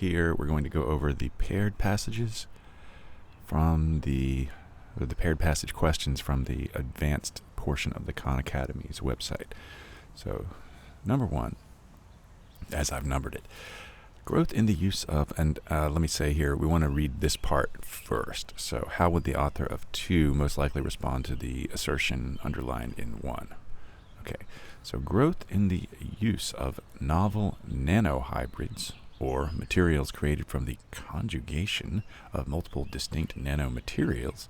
here, we're going to go over the paired passages from the paired passage questions from the advanced portion of the Khan Academy's website. So, number 1, as I've numbered it, growth in the use of, and let me say here, we want to read this part first. So, how would the author of 2 most likely respond to the assertion underlined in 1? Okay, so growth in the use of novel nanohybrids, or materials created from the conjugation of multiple distinct nanomaterials.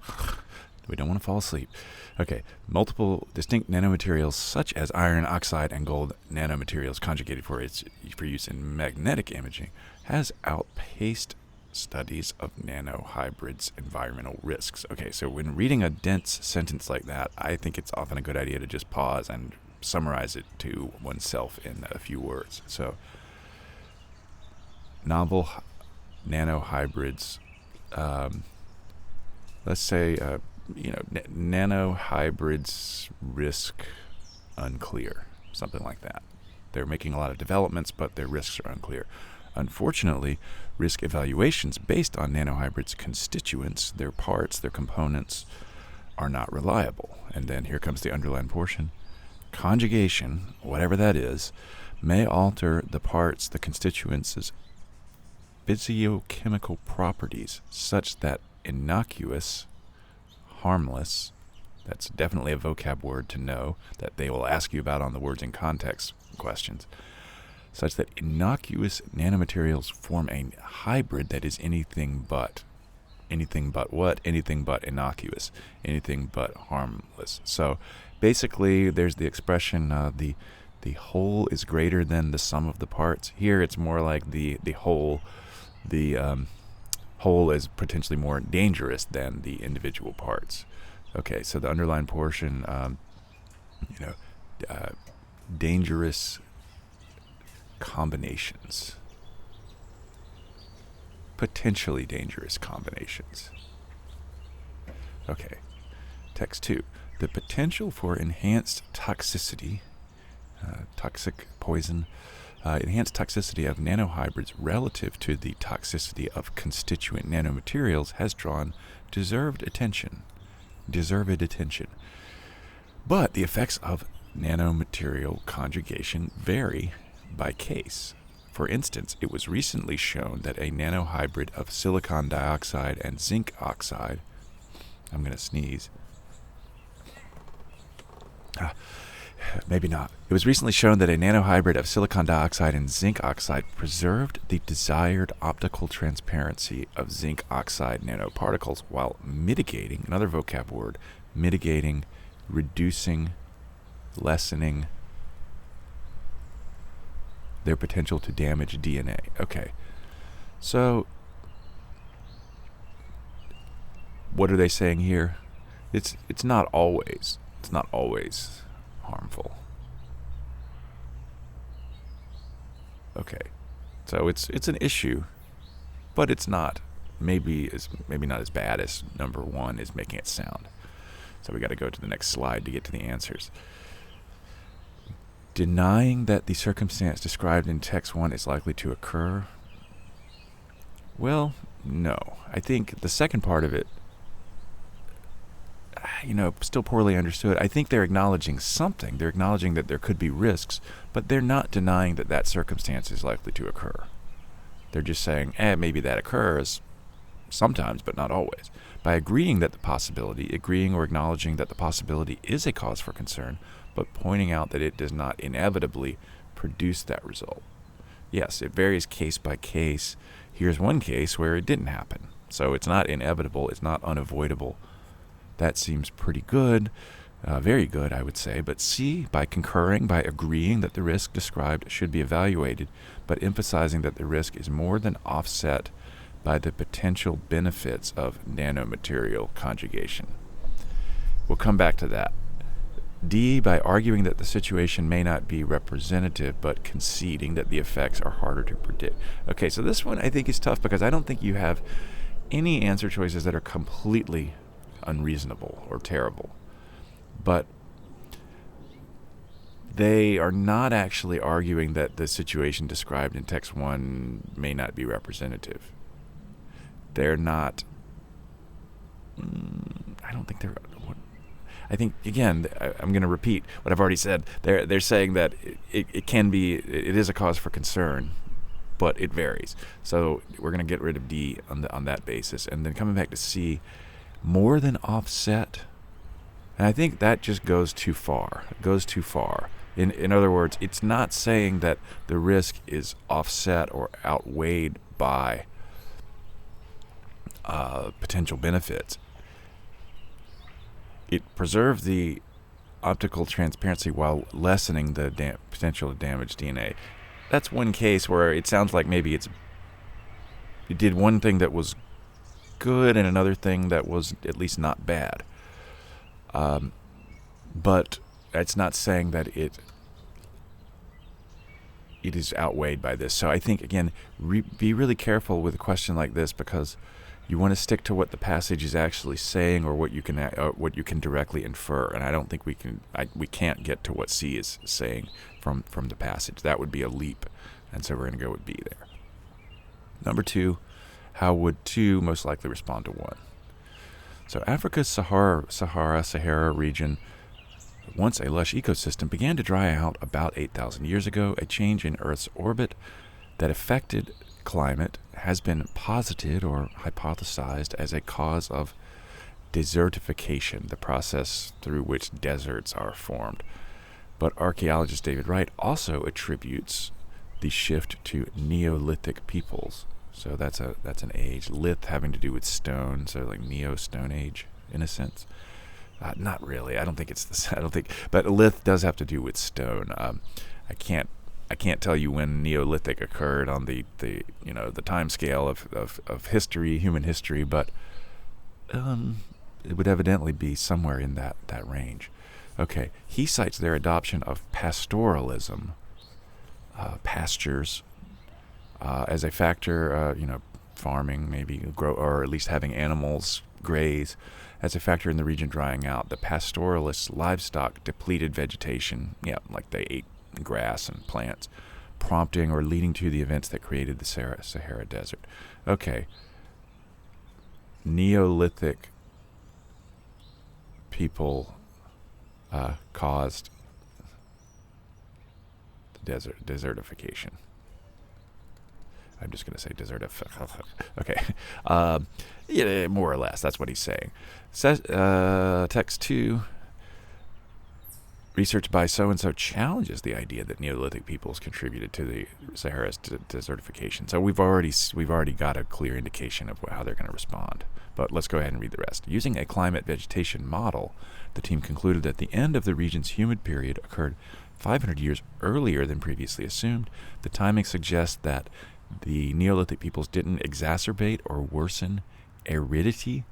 We don't want to fall asleep. Okay, multiple distinct nanomaterials such as iron oxide and gold nanomaterials conjugated for use in magnetic imaging has outpaced studies of nanohybrids' environmental risks. Okay, so when reading a dense sentence like that, I think it's often a good idea to just pause and summarize it to oneself in a few words. So, novel nanohybrids, let's say, nanohybrids risk unclear, something like that. They're making a lot of developments, but their risks are unclear. Unfortunately, risk evaluations based on nanohybrids' constituents, their parts, their components, are not reliable. And then here comes the underlined portion. Conjugation, whatever that is, may alter the parts, the constituents' physiochemical properties such that innocuous, harmless, that's definitely a vocab word to know that they will ask you about on the words in context questions, such that innocuous nanomaterials form a hybrid that is anything but what? Anything but innocuous, anything but harmless. So basically there's the expression the whole is greater than the sum of the parts. Here it's more like the whole is potentially more dangerous than the individual parts. Okay, so the underlined portion, dangerous combinations. Potentially dangerous combinations. Okay, text 2. The potential for enhanced toxicity, toxic poison, enhanced toxicity of nanohybrids relative to the toxicity of constituent nanomaterials has drawn deserved attention. But the effects of nanomaterial conjugation vary by case. For instance, it was recently shown that a nanohybrid of silicon dioxide and zinc oxide, I'm going to sneeze. Maybe not. It was recently shown that a nanohybrid of silicon dioxide and zinc oxide preserved the desired optical transparency of zinc oxide nanoparticles while mitigating, another vocab word, mitigating, reducing, lessening their potential to damage DNA. Okay. So, what are they saying here? It's not always harmful. Okay, so it's an issue, but it's not maybe not as bad as number 1 is making it sound. So we got to go to the next slide to get to the answers. Denying that the circumstance described in text 1 is likely to occur. Well, no. I think the second part of it, still poorly understood. I think they're acknowledging something. They're acknowledging that there could be risks, but they're not denying that that circumstance is likely to occur. They're just saying, maybe that occurs sometimes, but not always. By agreeing or acknowledging that the possibility is a cause for concern, but pointing out that it does not inevitably produce that result. Yes, it varies case by case. Here's one case where it didn't happen. So it's not inevitable, it's not unavoidable. That seems pretty good, very good, I would say. But C, by agreeing that the risk described should be evaluated, but emphasizing that the risk is more than offset by the potential benefits of nanomaterial conjugation. We'll come back to that. D, by arguing that the situation may not be representative, but conceding that the effects are harder to predict. Okay, so this one I think is tough because I don't think you have any answer choices that are completely unreasonable or terrible. But they are not actually arguing that the situation described in text 1 may not be representative. They're not. I don't think they're. I think, again, I'm going to repeat what I've already said. They're saying that it can be, it is a cause for concern, but it varies. So we're going to get rid of D on that basis, and then coming back to C, more than offset. And I think that just goes too far. It goes too far. In other words, it's not saying that the risk is offset or outweighed by potential benefits. It preserves the optical transparency while lessening the potential to damage DNA. That's one case where it sounds like maybe it did one thing that was good and another thing that was at least not bad. But that's not saying that it is outweighed by this. So I think, again, be really careful with a question like this, because you want to stick to what the passage is actually saying, or what you can directly infer. And I don't think we can't get to what C is saying from the passage. That would be a leap, and so we're going to go with B there. Number 2, how would 2 most likely respond to 1? So Africa's Sahara region, once a lush ecosystem, began to dry out about 8,000 years ago. A change in Earth's orbit that affected climate has been posited or hypothesized as a cause of desertification, the process through which deserts are formed. But archaeologist David Wright also attributes the shift to Neolithic peoples. So that's an age. Lith having to do with stone, so like Neo-Stone Age in a sense. Not really. I don't think it's this. But Lith does have to do with stone. I can't tell you when Neolithic occurred on the time scale of history, human history, but it would evidently be somewhere in that range. Okay, he cites their adoption of pastoralism, pastures, as a factor. Farming, maybe grow, or at least having animals graze, as a factor in the region drying out. The pastoralists' livestock depleted vegetation, like they ate grass and plants, prompting or leading to the events that created the Sahara Desert. Okay. Neolithic people caused the desertification. I'm just going to say desertification. Okay. More or less. That's what he's saying. Text 2. Research by so-and-so challenges the idea that Neolithic peoples contributed to the Sahara's desertification. So we've already got a clear indication of how they're going to respond. But let's go ahead and read the rest. Using a climate vegetation model, the team concluded that the end of the region's humid period occurred 500 years earlier than previously assumed. The timing suggests that the Neolithic peoples didn't exacerbate or worsen aridity.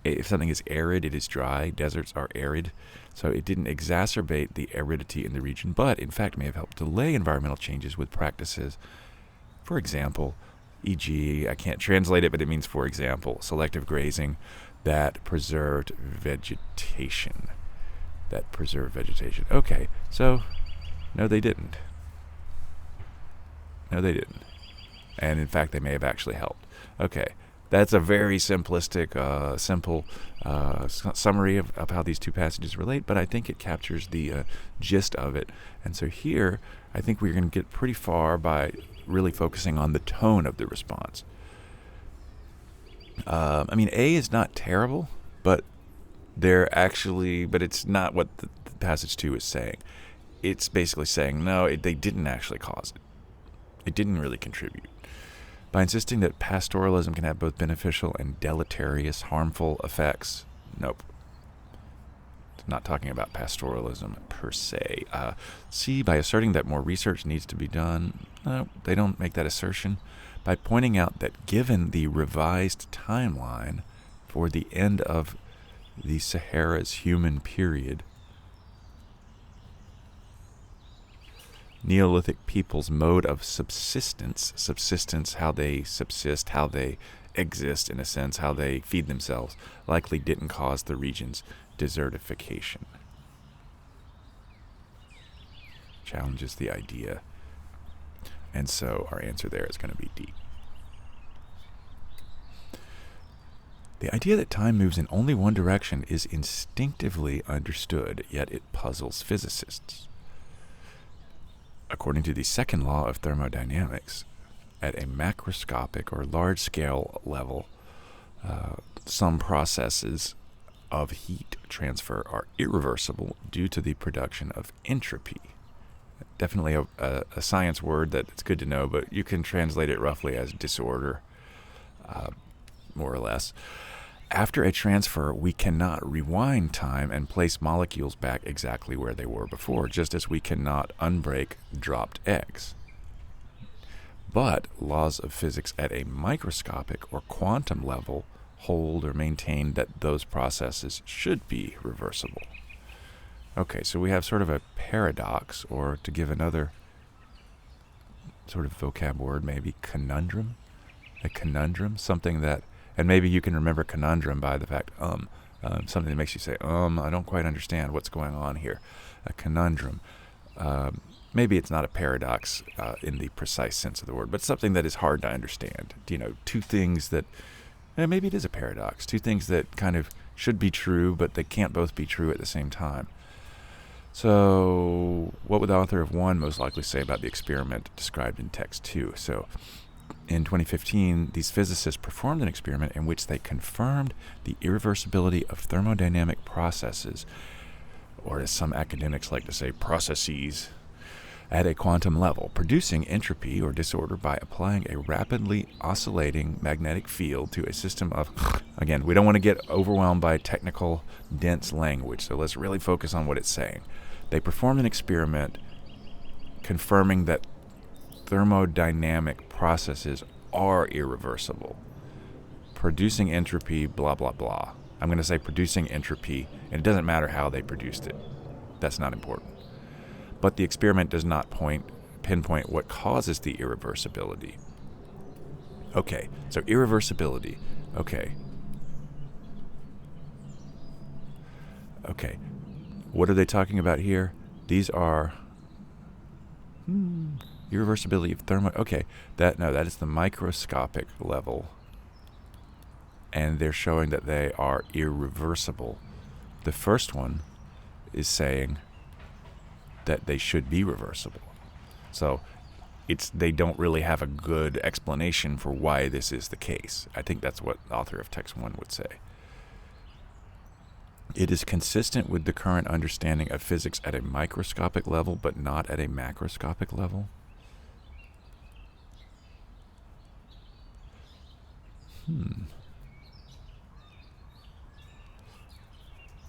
If something is arid, it is dry. Deserts are arid. So it didn't exacerbate the aridity in the region, but in fact may have helped delay environmental changes with practices. For example, e.g., I can't translate it, but it means, for example, selective grazing that preserved vegetation. Okay, so no, they didn't. And in fact, they may have actually helped. Okay. That's a very simplistic, simple summary of how these two passages relate, but I think it captures the gist of it. And so here, I think we're going to get pretty far by really focusing on the tone of the response. A is not terrible, but it's not what the passage 2 is saying. It's basically saying, no, they didn't actually cause it. It didn't really contribute. By insisting that pastoralism can have both beneficial and deleterious, harmful effects. Nope. It's not talking about pastoralism per se. C, by asserting that more research needs to be done. No, they don't make that assertion. By pointing out that given the revised timeline for the end of the Sahara's human period, Neolithic people's mode of subsistence, how they subsist, how they exist in a sense, how they feed themselves, likely didn't cause the region's desertification. challenges the idea. And so our answer there is going to be D. The idea that time moves in only one direction is instinctively understood, yet it puzzles physicists. According to the second law of thermodynamics, at a macroscopic or large-scale level, some processes of heat transfer are irreversible due to the production of entropy. Definitely a science word that it's good to know, but you can translate it roughly as disorder, more or less. After a transfer, we cannot rewind time and place molecules back exactly where they were before, just as we cannot unbreak dropped eggs. But laws of physics at a microscopic or quantum level hold or maintain that those processes should be reversible. Okay, so we have sort of a paradox, or to give another sort of vocab word, maybe conundrum. A conundrum, something that, and maybe you can remember conundrum by the fact, something that makes you say, I don't quite understand what's going on here. A conundrum. Maybe it's not a paradox in the precise sense of the word, but something that is hard to understand. Two things that, maybe it is a paradox. Two things that kind of should be true, but they can't both be true at the same time. So what would the author of 1 most likely say about the experiment described in text 2? So in 2015, these physicists performed an experiment in which they confirmed the irreversibility of thermodynamic processes, or as some academics like to say, processes, at a quantum level, producing entropy or disorder by applying a rapidly oscillating magnetic field to a system of, again, we don't want to get overwhelmed by technical, dense language, so let's really focus on what it's saying. They performed an experiment confirming that thermodynamic processes are irreversible, producing entropy, blah, blah, blah. I'm going to say producing entropy, and it doesn't matter how they produced it. That's not important. But the experiment does not pinpoint what causes the irreversibility. Okay, so irreversibility. Okay. What are they talking about here? These are irreversibility of Okay, that is the microscopic level, and they're showing that they are irreversible. The first one is saying that they should be reversible. So they don't really have a good explanation for why this is the case. I think that's what the author of text 1 would say. It is consistent with the current understanding of physics at a microscopic level, but not at a macroscopic level.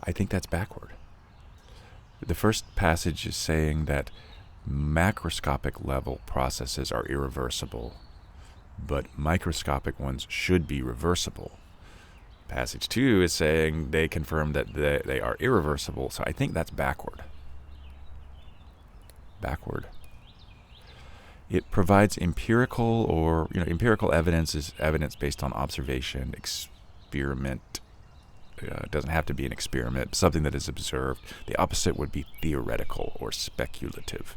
I think that's backward. The first passage is saying that macroscopic level processes are irreversible, but microscopic ones should be reversible. Passage 2 is saying they confirm that they are irreversible, so I think that's backward. It provides empirical evidence is evidence based on observation, experiment. It doesn't have to be an experiment, something that is observed. The opposite would be theoretical or speculative.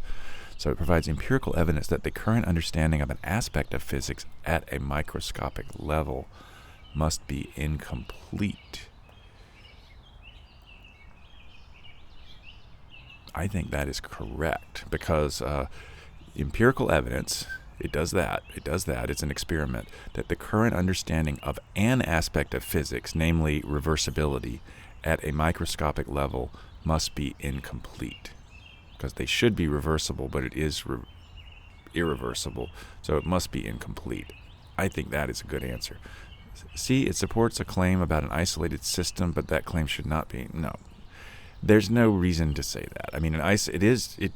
So it provides empirical evidence that the current understanding of an aspect of physics at a microscopic level must be incomplete. I think that is correct, because empirical evidence, it does that. It's an experiment. That the current understanding of an aspect of physics, namely reversibility, at a microscopic level must be incomplete. Because they should be reversible, but it is irreversible, so it must be incomplete. I think that is a good answer. C, it supports a claim about an isolated system, but that claim should not be. No. There's no reason to say that. I mean, it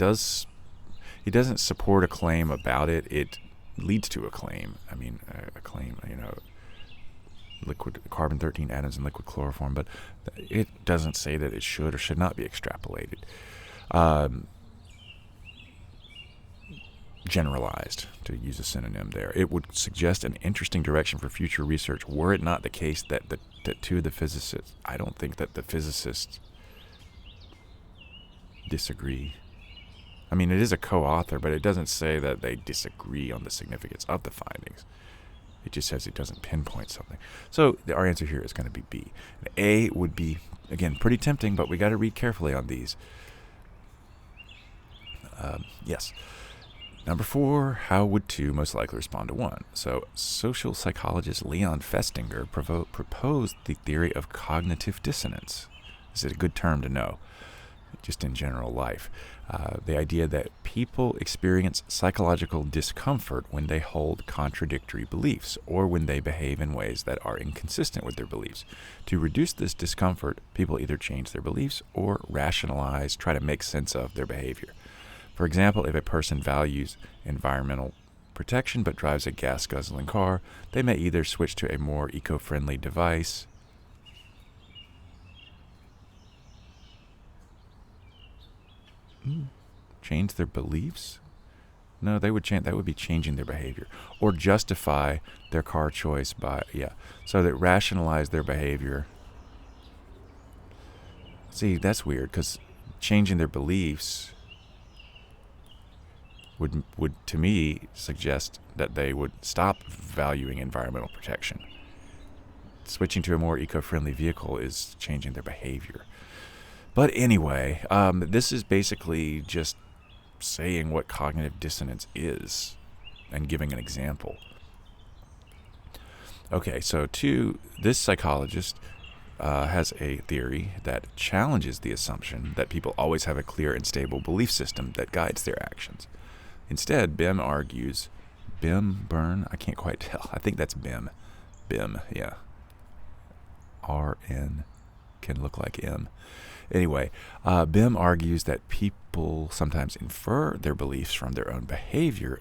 doesn't support a claim about it. It leads to a claim. I mean, a claim, liquid carbon-13 atoms in liquid chloroform, but it doesn't say that it should or should not be extrapolated. Generalized, to use a synonym there. It would suggest an interesting direction for future research were it not the case that two of the physicists, I don't think that the physicists disagree. I mean, it is a co-author, but it doesn't say that they disagree on the significance of the findings. It just says it doesn't pinpoint something. So our answer here is going to be B. And A would be, again, pretty tempting, but we got to read carefully on these. Yes. Number 4, how would 2 most likely respond to 1? So social psychologist Leon Festinger proposed the theory of cognitive dissonance. This is a good term to know, just in general life. The idea that people experience psychological discomfort when they hold contradictory beliefs or when they behave in ways that are inconsistent with their beliefs. To reduce this discomfort, people either change their beliefs or rationalize, try to make sense of their behavior. For example, if a person values environmental protection but drives a gas-guzzling car, they may either switch to a more eco-friendly device change their beliefs? No, they would change. That would be changing their behavior, or justify their car choice by so that rationalize their behavior. See, that's weird because changing their beliefs would to me suggest that they would stop valuing environmental protection. Switching to a more eco-friendly vehicle is changing their behavior. But anyway, this is basically just saying what cognitive dissonance is and giving an example. Okay, so this psychologist has a theory that challenges the assumption that people always have a clear and stable belief system that guides their actions. Instead, Bim argues, Byrne? I can't quite tell. I think that's Bim. Bim, yeah. RN can look like M. Anyway, Bim argues that people sometimes infer their beliefs from their own behavior,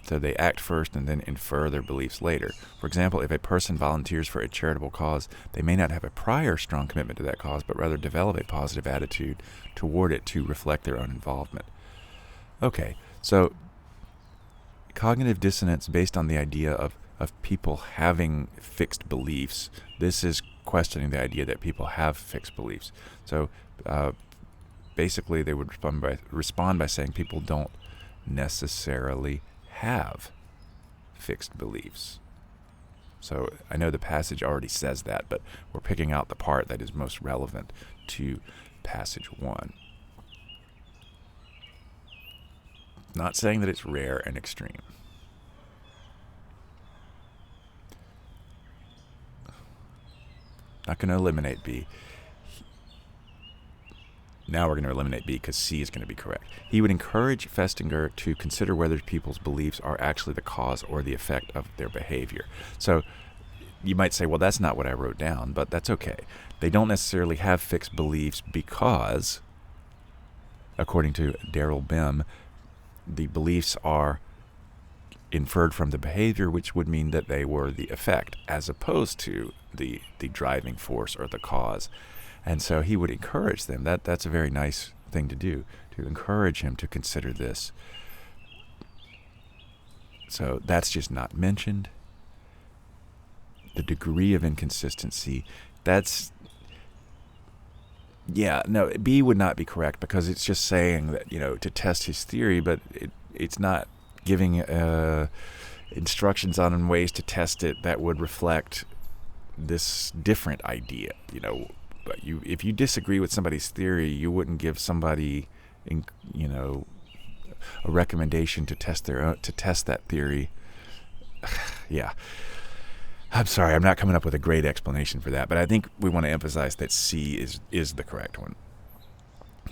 so they act first and then infer their beliefs later. For example, if a person volunteers for a charitable cause, they may not have a prior strong commitment to that cause, but rather develop a positive attitude toward it to reflect their own involvement. Okay, so cognitive dissonance based on the idea of people having fixed beliefs. This is questioning the idea that people have fixed beliefs. So basically they would respond by saying people don't necessarily have fixed beliefs. So I know the passage already says that, but we're picking out the part that is most relevant to passage 1. Not saying that it's rare and extreme. Not going to eliminate B. Now we're going to eliminate B because C is going to be correct. He would encourage Festinger to consider whether people's beliefs are actually the cause or the effect of their behavior. So you might say, well, that's not what I wrote down, but that's okay. They don't necessarily have fixed beliefs because, according to Daryl Bim, the beliefs are inferred from the behavior, which would mean that they were the effect as opposed to the driving force or the cause. And so he would encourage them. That's a very nice thing to do, to encourage him to consider this. So that's just not mentioned. The degree of inconsistency, B would not be correct because it's just saying that, to test his theory, but it's not giving instructions on ways to test it that would reflect this different idea. But if you disagree with somebody's theory, you wouldn't give somebody, a recommendation to test that theory. Yeah. I'm sorry, I'm not coming up with a great explanation for that, but I think we want to emphasize that C is the correct one,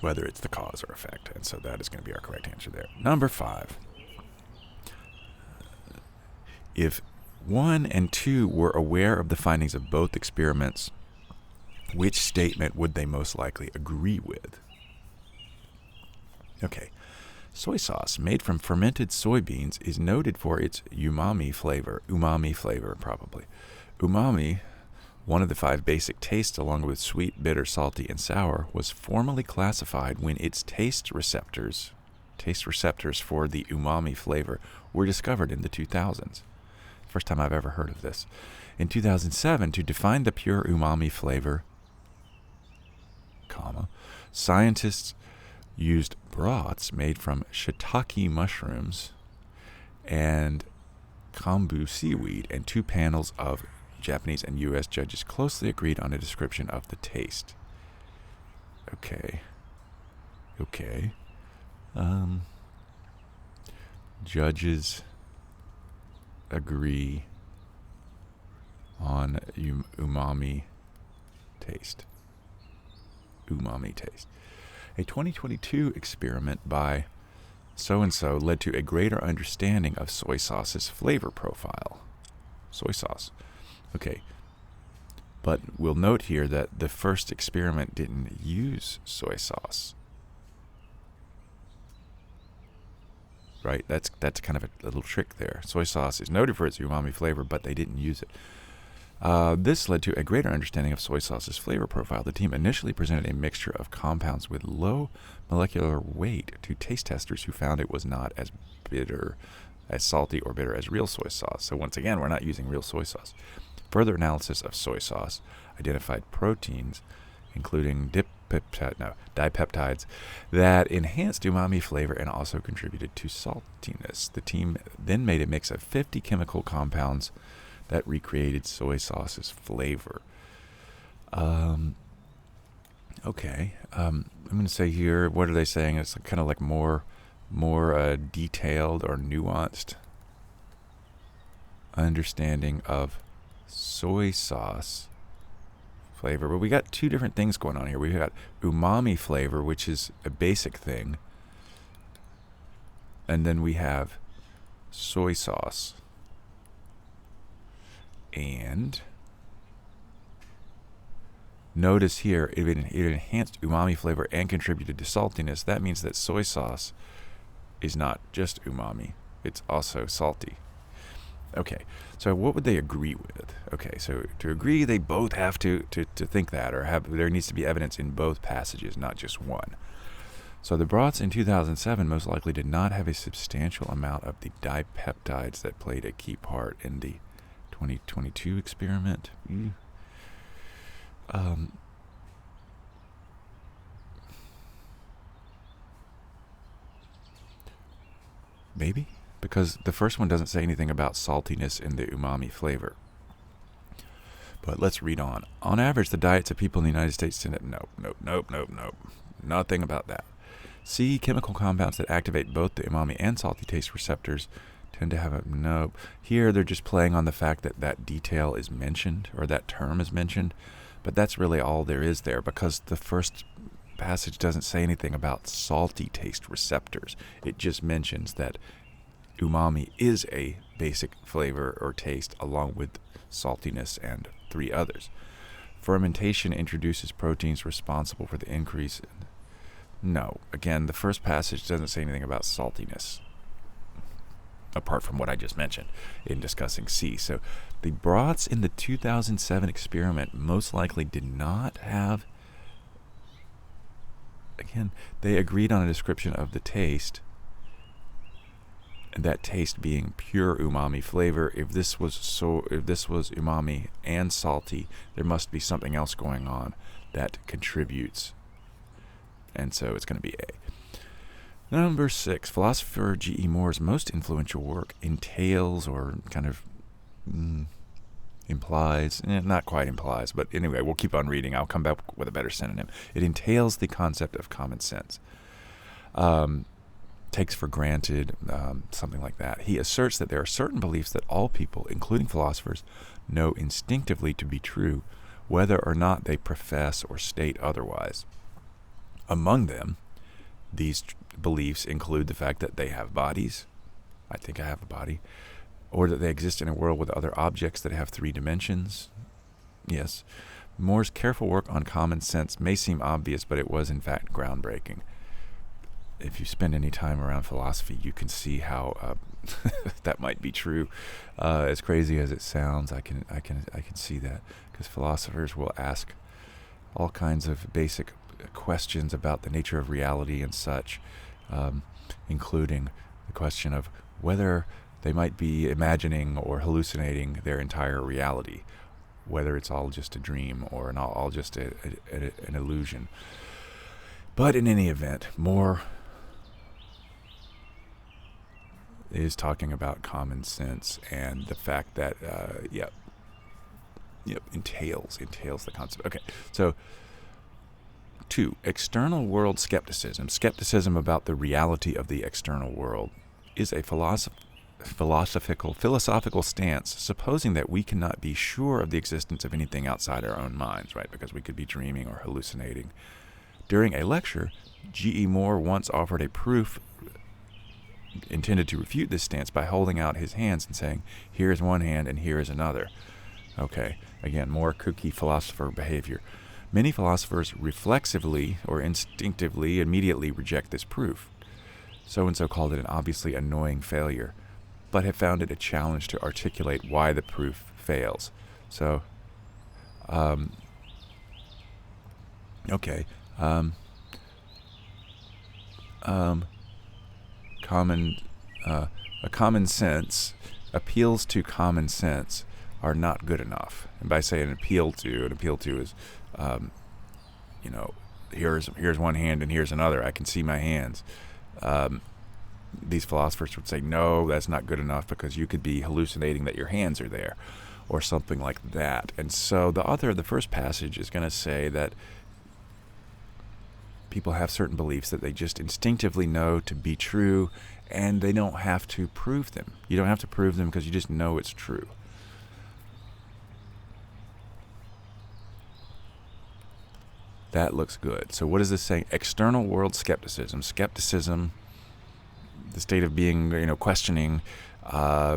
whether it's the cause or effect, and so that is going to be our correct answer there. Number 5. If 1 and 2 were aware of the findings of both experiments, which statement would they most likely agree with? Okay. Soy sauce made from fermented soybeans is noted for its umami flavor, probably. Umami, one of the 5 basic tastes along with sweet, bitter, salty, and sour, was formally classified when its taste receptors for the umami flavor were discovered in the 2000s. First time I've ever heard of this. In 2007, to define the pure umami flavor, scientists used broths made from shiitake mushrooms and kombu seaweed, and 2 panels of Japanese and U.S. judges closely agreed on a description of the taste. Okay. Judges agree on umami taste. A 2022 experiment by so-and-so led to a greater understanding of soy sauce's flavor profile. Soy sauce. Okay. But we'll note here that the first experiment didn't use soy sauce. Right? That's kind of a little trick there. Soy sauce is noted for its umami flavor, but they didn't use it. This led to a greater understanding of soy sauce's flavor profile. The team initially presented a mixture of compounds with low molecular weight to taste testers who found it was not as bitter, as salty or bitter as real soy sauce. So once again, we're not using real soy sauce. Further analysis of soy sauce identified proteins, including dipeptides, that enhanced umami flavor and also contributed to saltiness. The team then made a mix of 50 chemical compounds that recreated soy sauce's flavor. Okay. I'm going to say here, what are they saying? It's kind of like more detailed or nuanced understanding of soy sauce flavor. But we got 2 different things going on here. We got umami flavor, which is a basic thing. And then we have soy sauce. And notice here, it enhanced umami flavor and contributed to saltiness. That means that soy sauce is not just umami, it's also salty. Okay, so what would they agree with? Okay, so to agree, they both have to think that, or there needs to be evidence in both passages, not just one. So the broths in 2007 most likely did not have a substantial amount of the dipeptides that played a key part in the 2022 experiment. Maybe? Because the first one doesn't say anything about saltiness in the umami flavor. But let's read on. On average, the diets of people in the United States tend to... Nope. Nothing about that. C, chemical compounds that activate both the umami and salty taste receptors tend to have a... Nope. Here, they're just playing on the fact that that detail is mentioned, or that term is mentioned. But that's really all there is there, because the first passage doesn't say anything about salty taste receptors. It just mentions that umami is a basic flavor or taste, along with saltiness and 3 others. Fermentation introduces proteins responsible for the increase in... No. Again, the first passage doesn't say anything about saltiness, apart from what I just mentioned in discussing C. So the broths in the 2007 experiment most likely did not have... Again, they agreed on a description of the taste, and that taste being pure umami flavor. If this was umami and salty, there must be something else going on that contributes. And so it's going to be A. Number 6, philosopher G.E. Moore's most influential work entails, or kind of implies, not quite implies, but anyway, we'll keep on reading. I'll come back with a better synonym. It entails the concept of common sense. Takes for granted, something like that. He asserts that there are certain beliefs that all people, including philosophers, know instinctively to be true, whether or not they profess or state otherwise. Among them, these beliefs include the fact that they have bodies. I think I have a body. Or that they exist in a world with other objects that have 3 dimensions. Yes. Moore's careful work on common sense may seem obvious, but it was in fact groundbreaking. If you spend any time around philosophy, you can see how that might be true. As crazy as it sounds, I can see that, because philosophers will ask all kinds of basic questions about the nature of reality and such, including the question of whether they might be imagining or hallucinating their entire reality, whether it's all just a dream or all just an illusion. But in any event, More is talking about common sense and the fact that, entails the concept. Okay, so 2, external world skepticism. Skepticism about the reality of the external world is a philosophical stance, supposing that we cannot be sure of the existence of anything outside our own minds, right? Because we could be dreaming or hallucinating. During a lecture, G.E. Moore once offered a proof intended to refute this stance by holding out his hands and saying, "Here is one hand and here is another." Okay, again, more kooky philosopher behavior. Many philosophers reflexively or instinctively immediately reject this proof. So-and-so called it an obviously annoying failure, but have found it a challenge to articulate why the proof fails. So, common sense appeals to common sense are not good enough. And by saying an appeal to is, here's one hand and here's another. I can see my hands. These philosophers would say, no, that's not good enough because you could be hallucinating that your hands are there or something like that. And so the author of the first passage is going to say that people have certain beliefs that they just instinctively know to be true, and they don't have to prove them. You don't have to prove them because you just know it's true. That looks good. So what is this saying? External world skepticism. Skepticism, the state of being, questioning,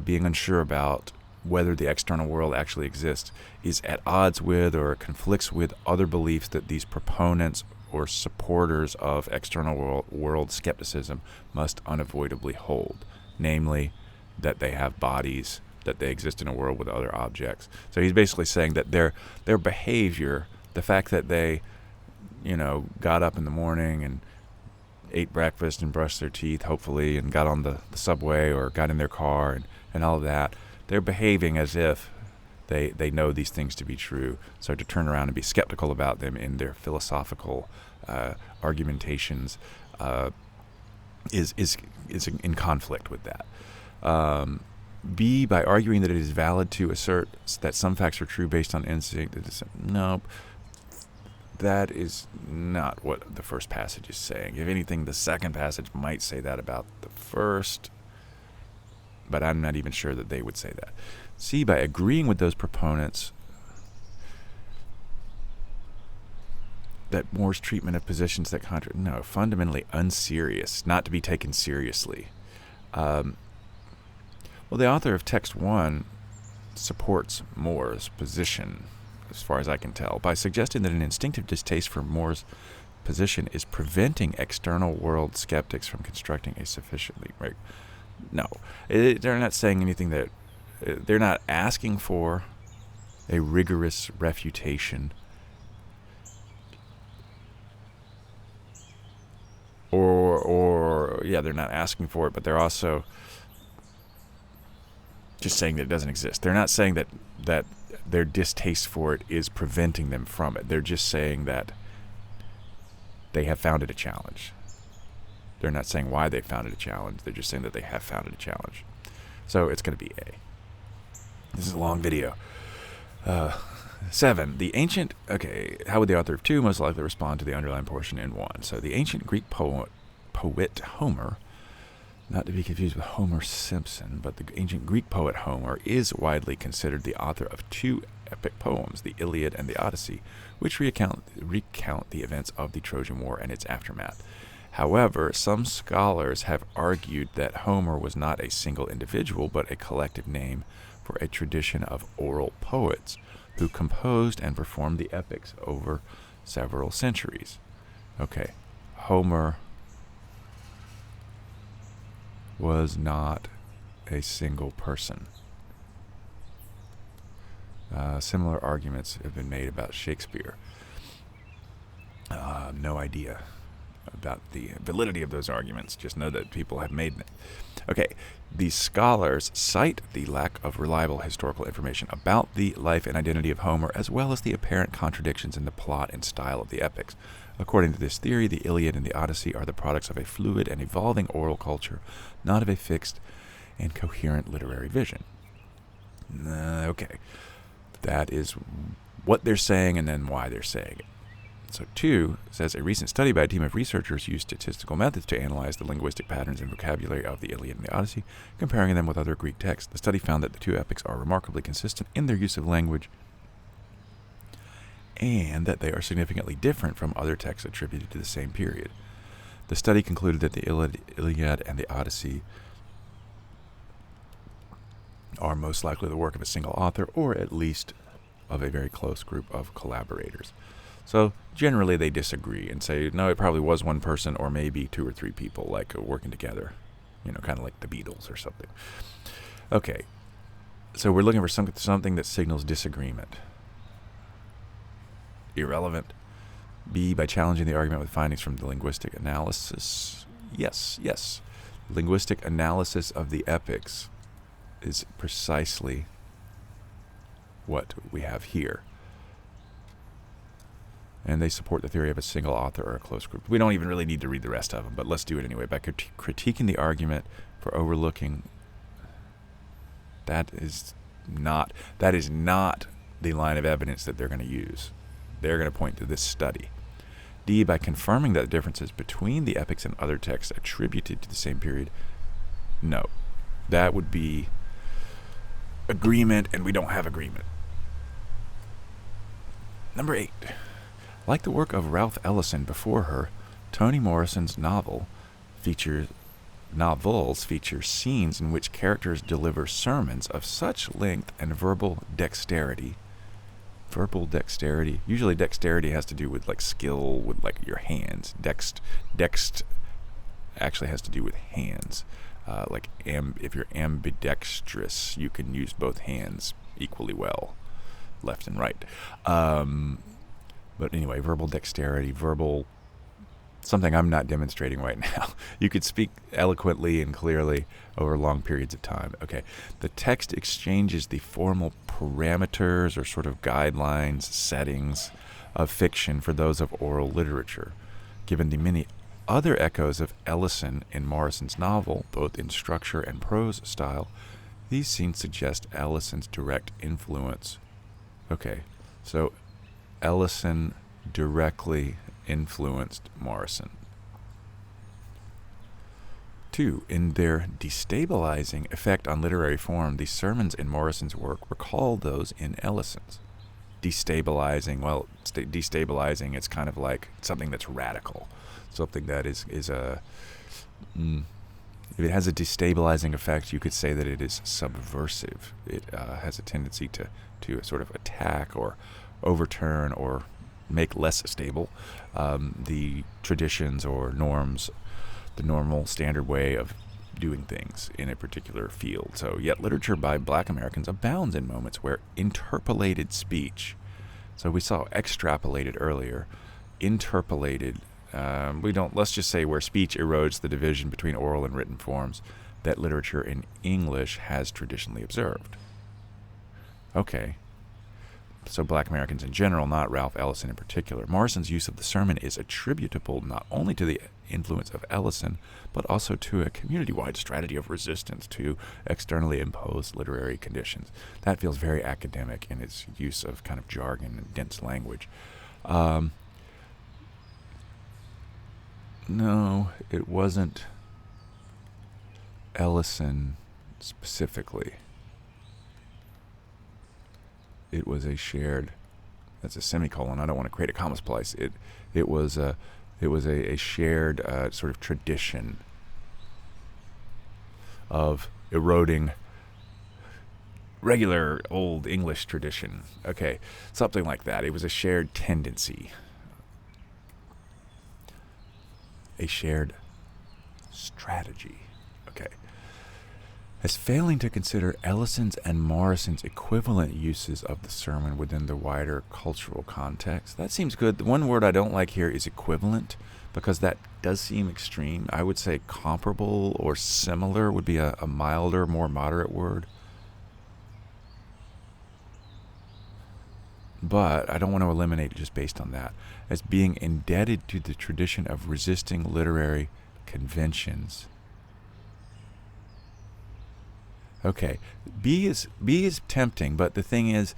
being unsure about whether the external world actually exists, is at odds with or conflicts with other beliefs that these proponents or supporters of external world skepticism must unavoidably hold, namely that they have bodies, that they exist in a world with other objects. So he's basically saying that their behavior, the fact that they, got up in the morning and ate breakfast and brushed their teeth, hopefully, and got on the subway or got in their car and all of that, they're behaving as if they know these things to be true. So to turn around and be skeptical about them in their philosophical argumentations is in conflict with that. B, by arguing that it is valid to assert that some facts are true based on instinct. Nope. That is not what the first passage is saying. If anything, the second passage might say that about the first, but I'm not even sure that they would say that. C, by agreeing with those proponents that Moore's treatment of positions that fundamentally unserious, not to be taken seriously. Well, the author of text 1 supports Moore's position, as far as I can tell, by suggesting that an instinctive distaste for Moore's position is preventing external world skeptics from constructing a sufficiently right. No, they're not saying anything that they're not asking for a rigorous refutation or they're not asking for it, but they're also just saying that it doesn't exist. They're not saying that their distaste for it is preventing them from it. They're just saying that they have found it a challenge. They're not saying why they found it a challenge. They're just saying that they have found it a challenge. So it's going to be A. This is a long video. 7. How would the author of 2 most likely respond to the underlying portion in 1? So the ancient Greek poet Homer, not to be confused with Homer Simpson, but the ancient Greek poet Homer is widely considered the author of 2 epic poems, the Iliad and the Odyssey, which recount the events of the Trojan War and its aftermath. However, some scholars have argued that Homer was not a single individual, but a collective name for a tradition of oral poets who composed and performed the epics over several centuries. Okay, Homer was not a single person. Similar arguments have been made about Shakespeare. No idea. about the validity of those arguments. Just know that people have made them. Okay, these scholars cite the lack of reliable historical information about the life and identity of Homer, as well as the apparent contradictions in the plot and style of the epics. According to this theory, the Iliad and the Odyssey are the products of a fluid and evolving oral culture, not of a fixed and coherent literary vision. Okay, that is what they're saying and then why they're saying it. So 2 says, a recent study by a team of researchers used statistical methods to analyze the linguistic patterns and vocabulary of the Iliad and the Odyssey, comparing them with other Greek texts. The study found that the 2 epics are remarkably consistent in their use of language and that they are significantly different from other texts attributed to the same period. The study concluded that the Iliad and the Odyssey are most likely the work of a single author, or at least of a very close group of collaborators. So generally they disagree and say, no, it probably was one person or maybe 2 or 3 people like working together, kind of like the Beatles or something. Okay, so we're looking for something that signals disagreement. Irrelevant. B, by challenging the argument with findings from the linguistic analysis. Yes. Linguistic analysis of the epics is precisely what we have here. And they support the theory of a single author or a close group. We don't even really need to read the rest of them, but let's do it anyway. By critiquing the argument for overlooking, that is not the line of evidence that they're going to use. They're going to point to this study. D, by confirming that the differences between the epics and other texts attributed to the same period. No, that would be agreement, and we don't have agreement. Number 8. Like the work of Ralph Ellison before her, Toni Morrison's novels feature scenes in which characters deliver sermons of such length and verbal dexterity. Usually dexterity has to do with like skill with like your hands. Dext actually has to do with hands. If you're ambidextrous, you can use both hands equally well, left and right. But anyway, verbal dexterity, something I'm not demonstrating right now. You could speak eloquently and clearly over long periods of time. Okay, the text exchanges the formal parameters or sort of guidelines, settings of fiction for those of oral literature. Given the many other echoes of Ellison in Morrison's novel, both in structure and prose style, these scenes suggest Ellison's direct influence. Okay, so Ellison directly influenced Morrison. 2. In their destabilizing effect on literary form, the sermons in Morrison's work recall those in Ellison's. Destabilizing, it's kind of like something that's radical. Something that is if it has a destabilizing effect, you could say that it is subversive. It has a tendency to sort of attack or overturn or make less stable the traditions or norms, the normal standard way of doing things in a particular field. So yet literature by Black Americans abounds in moments where interpolated speech, so we saw extrapolated earlier, interpolated, let's just say where speech erodes the division between oral and written forms that literature in English has traditionally observed. Okay, so Black Americans in general, not Ralph Ellison in particular. Morrison's use of the sermon is attributable not only to the influence of Ellison, but also to a community-wide strategy of resistance to externally imposed literary conditions. That feels very academic in its use of kind of jargon and dense language. No, it wasn't Ellison specifically. It was a shared, that's a semicolon, I don't want to create a comma splice. It was a shared sort of tradition of eroding regular old English tradition. Okay, something like that. It was a shared tendency. A shared strategy. Okay. As failing to consider Ellison's and Morrison's equivalent uses of the sermon within the wider cultural context. That seems good. The one word I don't like here is equivalent, because that does seem extreme. I would say comparable or similar would be a milder, more moderate word. But I don't want to eliminate it just based on that. As being indebted to the tradition of resisting literary conventions. Okay, B is tempting, but the thing is,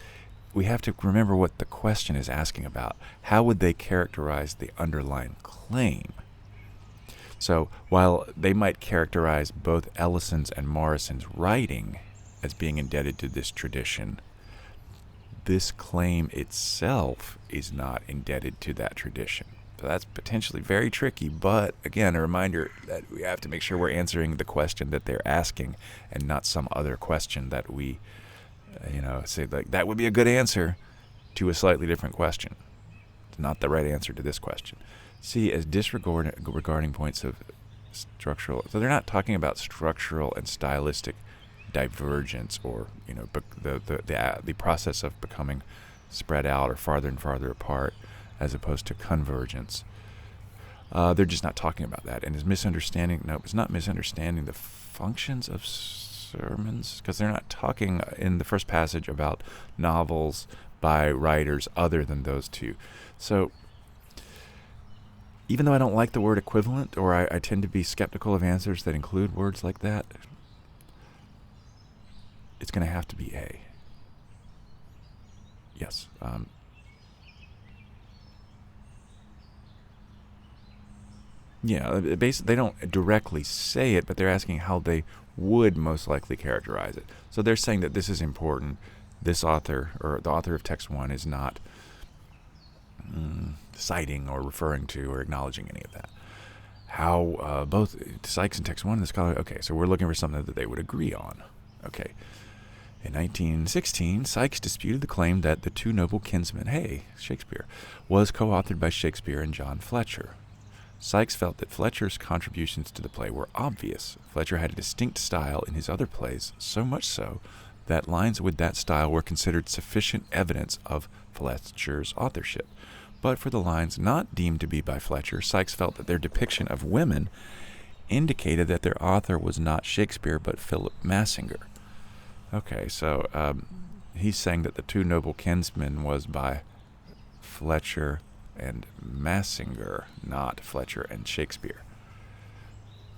we have to remember what the question is asking about. How would they characterize the underlying claim? So while they might characterize both Ellison's and Morrison's writing as being indebted to this tradition, this claim itself is not indebted to that tradition. So that's potentially very tricky, but again, a reminder that we have to make sure we're answering the question that they're asking and not some other question that we say like that would be a good answer to a slightly different question. It's not the right answer to this question. See, as disregarding points of structural, so they're not talking about structural and stylistic divergence, or the process of becoming spread out or farther and farther apart, as opposed to convergence. They're just not talking about that, and is misunderstanding. No, it's not misunderstanding the functions of sermons, because they're not talking in the first passage about novels by writers other than those two. So even though I don't like the word equivalent, or I tend to be skeptical of answers that include words like that, it's going to have to be A. Yes. Basically, they don't directly say it, but they're asking how they would most likely characterize it. So they're saying that this is important. This author, or the author of text 1, is not citing or referring to or acknowledging any of that. How both Sykes and text 1 and the scholar, okay, so we're looking for something that they would agree on. Okay. In 1916, Sykes disputed the claim that The Two Noble Kinsmen, Shakespeare, was co-authored by Shakespeare and John Fletcher. Sykes felt that Fletcher's contributions to the play were obvious. Fletcher had a distinct style in his other plays, so much so that lines with that style were considered sufficient evidence of Fletcher's authorship. But for the lines not deemed to be by Fletcher, Sykes felt that their depiction of women indicated that their author was not Shakespeare but Philip Massinger. Okay, so he's saying that The Two Noble Kinsmen was by Fletcher and Massinger, not Fletcher and Shakespeare.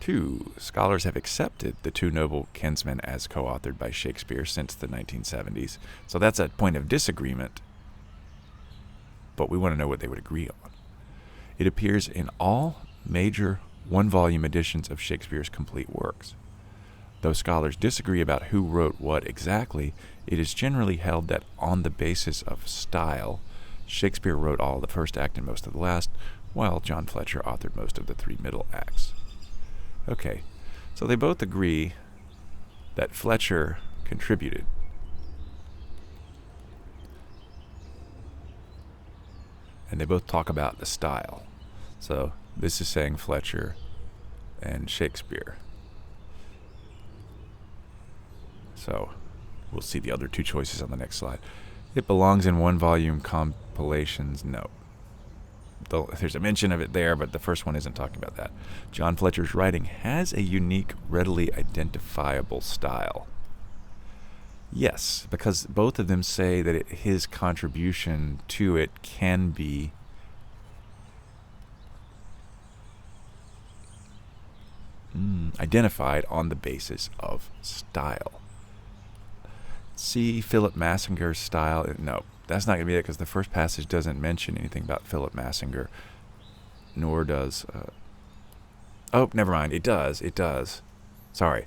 2. Scholars have accepted The Two Noble Kinsmen as co-authored by Shakespeare since the 1970s. So that's a point of disagreement, but we want to know what they would agree on. It appears in all major one-volume editions of Shakespeare's complete works. Though scholars disagree about who wrote what exactly, it is generally held that on the basis of style, Shakespeare wrote all the first act and most of the last, while John Fletcher authored most of the 3 middle acts. Okay, so they both agree that Fletcher contributed. And they both talk about the style. So this is saying Fletcher and Shakespeare. So we'll see the other 2 choices on the next slide. It belongs in one-volume compilations. No. There's a mention of it there, but the first one isn't talking about that. John Fletcher's writing has a unique, readily identifiable style. Yes, because both of them say that his contribution to it can be identified on the basis of style. See Philip Massinger's style. No, that's not going to be it, because the first passage doesn't mention anything about Philip Massinger, nor does... never mind. It does. Sorry.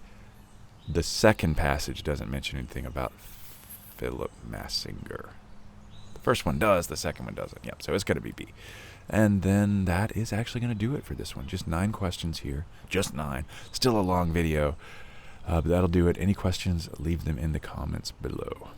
The second passage doesn't mention anything about Philip Massinger. The first one does, the second one doesn't. Yep, so it's going to be B. And then that is actually going to do it for this one. Just 9 questions here. Just 9. Still a long video. But that'll do it. Any questions, leave them in the comments below.